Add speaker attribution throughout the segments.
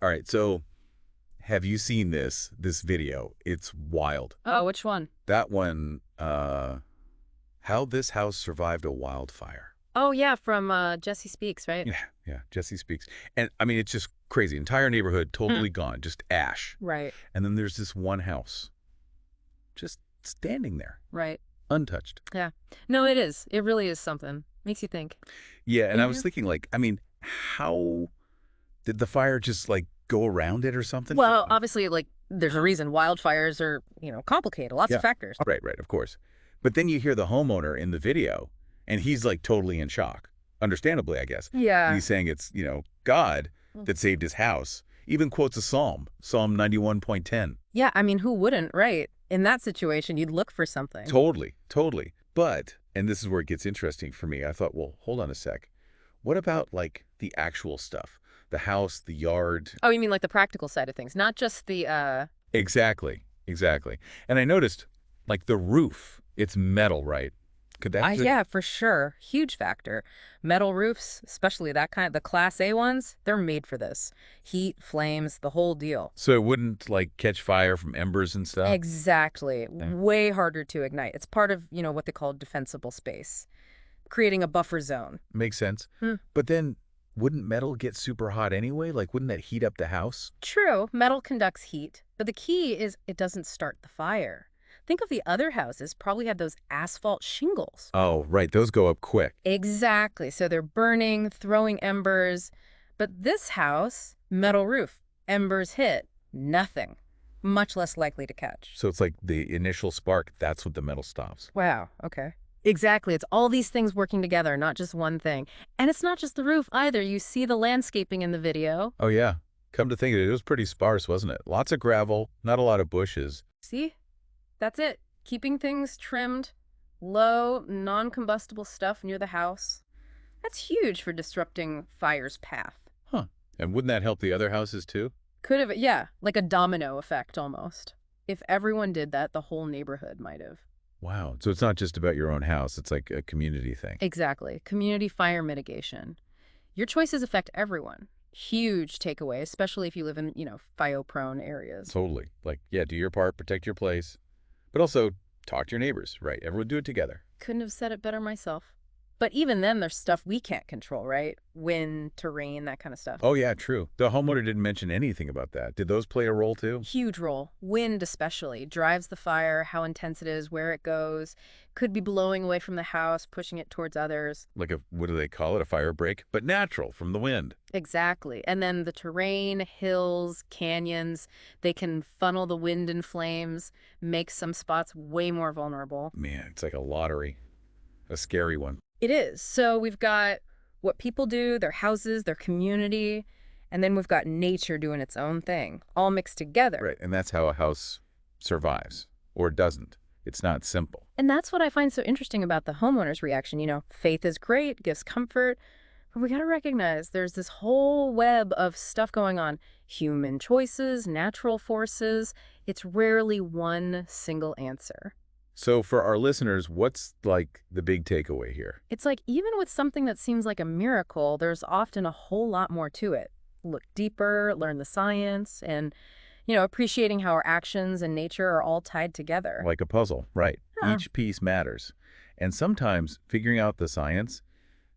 Speaker 1: All right, so have you seen this video? It's wild.
Speaker 2: Oh, which one?
Speaker 1: That one, how this house survived a wildfire.
Speaker 2: Oh, yeah, from Jesse Speaks, right?
Speaker 1: Yeah, yeah, Jesse Speaks. And I mean, it's just crazy. Entire neighborhood
Speaker 2: Hmm.
Speaker 1: totally gone, just ash.
Speaker 2: Right,
Speaker 1: And then there's this one house just standing there,
Speaker 2: right.
Speaker 1: untouched.
Speaker 2: Yeah. No, it is. It really is something. Makes you think.
Speaker 1: Yeah, and I was
Speaker 2: Yeah.
Speaker 1: thinking, like, I mean, how did the fire just, like, go around it or something?
Speaker 2: Well, obviously, like, there's a reason wildfires are, complicated, lots of
Speaker 1: Yeah,
Speaker 2: factors.
Speaker 1: right, right, of course. But then you hear the homeowner in the video, and he's, like, totally in shock. Understandably, I guess. And
Speaker 2: Yeah.
Speaker 1: he's saying it's, God
Speaker 2: Mm.
Speaker 1: that saved his house. Even quotes a psalm, Psalm 91.10.
Speaker 2: Yeah, I mean, who wouldn't, right? In that situation, you'd look for something.
Speaker 1: Totally, totally. But, and this is where it gets interesting for me, I thought, well, hold on a sec. What about, like, the actual stuff? The house, the yard?
Speaker 2: Oh, you mean like the practical side of things, not just the,
Speaker 1: Exactly, exactly. And I noticed, like, the roof, it's metal, right? Could that could,
Speaker 2: yeah, for sure. Huge factor. Metal roofs, especially that kind, the Class A ones, they're made for this. Heat, flames, the whole deal.
Speaker 1: so it wouldn't, like, catch fire from embers and stuff?
Speaker 2: Exactly.
Speaker 1: Yeah.
Speaker 2: Way harder to ignite. It's part of, what they call defensible space, creating a buffer zone.
Speaker 1: Makes sense.
Speaker 2: Hmm.
Speaker 1: But then, wouldn't metal get super hot anyway? Like, wouldn't that heat up the house?
Speaker 2: True, metal conducts heat, but the key is it doesn't start the fire. Think of the other houses, probably had those asphalt shingles.
Speaker 1: Oh, right, those go up quick.
Speaker 2: Exactly. So they're burning, throwing embers. But this house, metal roof, embers hit, nothing. Much less likely to catch.
Speaker 1: So it's like the initial spark, that's what the metal stops.
Speaker 2: Wow, okay. Exactly. It's all these things working together, not just one thing. And it's not just the roof either. You see the landscaping in the video.
Speaker 1: Oh, yeah. Come to think of it, it was pretty sparse, wasn't it? Lots of gravel, not a lot of bushes.
Speaker 2: See? That's it. Keeping things trimmed, low, non-combustible stuff near the house. That's huge for disrupting fire's path.
Speaker 1: Huh. And wouldn't that help the other houses too?
Speaker 2: Could have, yeah, like a domino effect almost. If everyone did that, the whole neighborhood might have.
Speaker 1: Wow. So it's not just about your own house, it's like a community thing.
Speaker 2: Exactly. Community fire mitigation. Your choices affect everyone. Huge takeaway, especially if you live in, fire-prone areas.
Speaker 1: Totally. Like, yeah, do your part, protect your place, but also talk to your neighbors, right? Everyone do it together.
Speaker 2: Couldn't have said it better myself. But even then, there's stuff we can't control, right? Wind, terrain, that kind of stuff.
Speaker 1: Oh, yeah, true. The homeowner didn't mention anything about that. Did those play a role too?
Speaker 2: Huge role. Wind especially drives the fire, how intense it is, where it goes. Could be blowing away from the house, pushing it towards others.
Speaker 1: Like a, what do they call it? A fire break? But natural from the wind.
Speaker 2: Exactly. And then the terrain, hills, canyons, they can funnel the wind and flames, make some spots way more vulnerable.
Speaker 1: Man, it's like a lottery. A scary one.
Speaker 2: It is. So we've got what people do, their houses, their community, and then we've got nature doing its own thing, all mixed together.
Speaker 1: Right, and that's how a house survives. Or doesn't. It's not simple.
Speaker 2: And that's what I find so interesting about the homeowner's reaction. Faith is great, gives comfort, but we got to recognize there's this whole web of stuff going on. Human choices, natural forces. It's rarely one single answer.
Speaker 1: So for our listeners, what's like the big takeaway here?
Speaker 2: It's like even with something that seems like a miracle, there's often a whole lot more to it. Look deeper, learn the science, and, appreciating how our actions and nature are all tied together.
Speaker 1: Like a puzzle, right.
Speaker 2: Yeah.
Speaker 1: Each piece matters. And sometimes figuring out the science,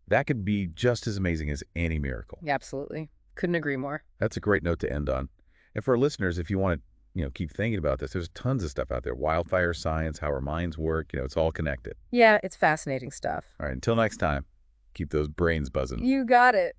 Speaker 1: that could be just as amazing as any miracle.
Speaker 2: Yeah, absolutely. Couldn't agree more.
Speaker 1: That's a great note to end on. And for our listeners, if you want to, keep thinking about this, there's tons of stuff out there. Wildfire science, how our minds work, it's all connected.
Speaker 2: Yeah, it's fascinating stuff.
Speaker 1: All right, until next time, keep those brains buzzing.
Speaker 2: You got it.